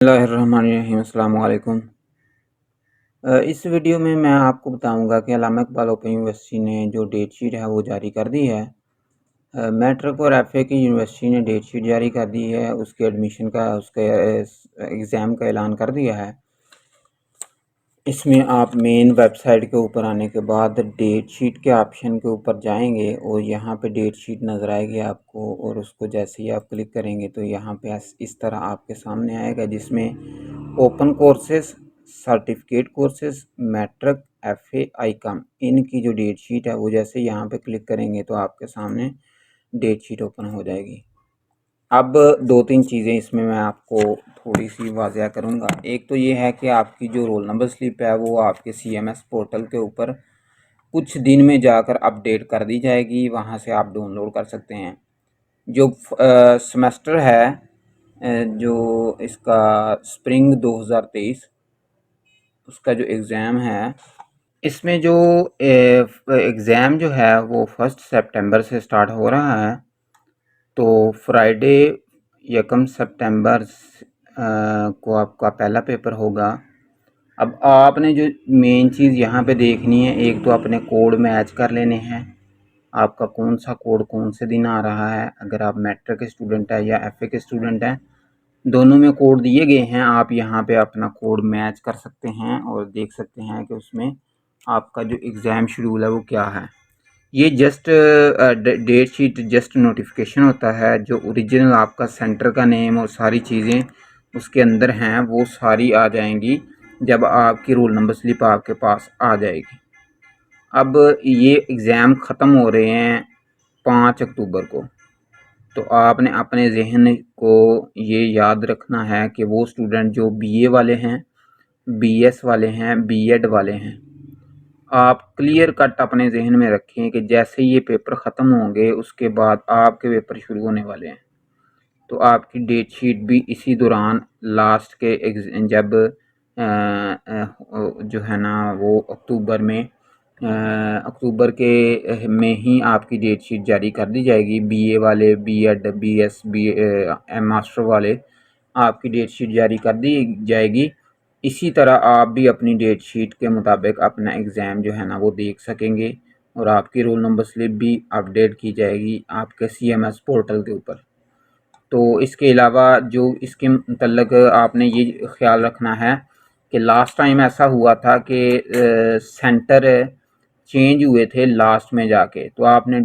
बिस्मिल्लाहिर्रहमानिर्रहीम। अस्सलाम वालेकुम। इस वीडियो में मैं आपको बताऊंगा कि अल्लामा इकबाल ओपन यूनिवर्सिटी ने जो डेट शीट है वो जारी कर दी है। मैट्रिक और एफए की यूनिवर्सिटी ने डेट शीट जारी कर दी है, उसके एडमिशन का उसके एग्ज़ाम का ऐलान कर दिया है। इसमें आप मेन वेबसाइट के ऊपर आने के बाद डेट शीट के ऑप्शन के ऊपर जाएंगे और यहाँ पे डेट शीट नज़र आएगी आपको, और उसको जैसे ही आप क्लिक करेंगे तो यहाँ पे इस तरह आपके सामने आएगा, जिसमें open courses, certificate courses, matric, FA, ICom, इनकी जो डेट शीट है वो जैसे यहाँ पे क्लिक करेंगे तो आपके सामने डेट शीट ओपन हो जाएगी। अब दो तीन चीज़ें इसमें मैं आपको थोड़ी सी वाज़ह करूँगा। एक तो ये है कि आपकी जो रोल नंबर स्लिप है वो आपके सीएमएस पोर्टल के ऊपर कुछ दिन में जाकर अपडेट कर दी जाएगी, वहाँ से आप डाउनलोड कर सकते हैं। जो सेमेस्टर है, जो इसका स्प्रिंग 2023 उसका जो एग्ज़ाम है, इसमें जो एग्ज़ाम जो है वो 1 सितंबर से स्टार्ट हो रहा है। तो फ्राइडे 1 सितंबर को आपका पहला पेपर होगा। अब आपने जो मेन चीज़ यहाँ पे देखनी है, एक तो अपने कोड मैच कर लेने हैं, आपका कौन सा कोड कौन से दिन आ रहा है। अगर आप मैट्रिक के स्टूडेंट है या एफए के स्टूडेंट हैं, दोनों में कोड दिए गए हैं, आप यहाँ पे अपना कोड मैच कर सकते हैं और देख सकते हैं कि उसमें आपका जो एग्ज़ाम शेड्यूल है वो क्या है। ये just date sheet just notification होता है। जो ओरिजिनल आपका सेंटर का नेम और सारी चीज़ें उसके अंदर हैं वो सारी आ जाएंगी जब आपकी रोल नंबर स्लिप आपके पास आ जाएगी। अब ये एग्ज़ाम ख़त्म हो रहे हैं 5 अक्टूबर को, तो आपने अपने जहन को ये याद रखना है कि वो स्टूडेंट जो बीए वाले हैं, बीएस वाले हैं, बीएड वाले हैं, आप क्लियर कट अपने जहन में रखें कि जैसे ये पेपर ख़त्म होंगे उसके बाद आपके पेपर शुरू होने वाले हैं। तो आपकी डेट शीट भी इसी दौरान लास्ट के जब जो है ना वो अक्टूबर के में ही आपकी डेट शीट जारी कर दी जाएगी। बीए वाले, बीएड, बीएस, मास्टर वाले आपकी डेट शीट जारी कर दी जाएगी। इसी तरह आप भी अपनी डेट शीट के मुताबिक अपना एग्ज़ाम जो है ना वो देख सकेंगे और आपकी रोल नंबर स्लिप भी अपडेट की जाएगी आपके सीएमएस पोर्टल के ऊपर। तो इसके अलावा जो इसके मतलब आपने ये ख्याल रखना है कि लास्ट टाइम ऐसा हुआ था कि सेंटर चेंज हुए थे लास्ट में जाके, तो आपने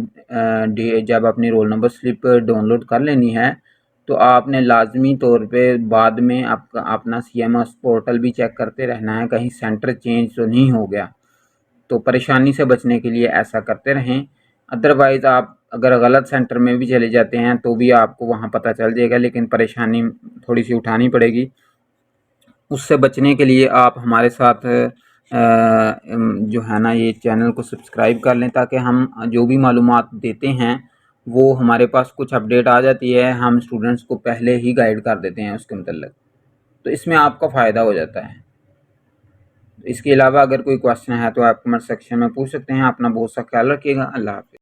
जब अपनी रोल नंबर स्लिप डाउनलोड कर लेनी है तो आपने लाजमी तौर पे बाद में आपका अपना सीएमएस पोर्टल भी चेक करते रहना है, कहीं सेंटर चेंज तो नहीं हो गया। तो परेशानी से बचने के लिए ऐसा करते रहें। अदरवाइज़ आप अगर गलत सेंटर में भी चले जाते हैं तो भी आपको वहाँ पता चल जाएगा, लेकिन परेशानी थोड़ी सी उठानी पड़ेगी। उससे बचने के लिए आप हमारे साथ जो है ना ये चैनल को सब्सक्राइब कर लें, ताकि हम जो भी मालूमात देते हैं वो हमारे पास कुछ अपडेट आ जाती है, हम स्टूडेंट्स को पहले ही गाइड कर देते हैं उसके मतलब, तो इसमें आपका फ़ायदा हो जाता है। इसके अलावा अगर कोई क्वेश्चन है तो आप कमेंट सेक्शन में पूछ सकते हैं। अपना बहुत सा ख्याल रखिएगा। अल्लाह हाफ़िज़।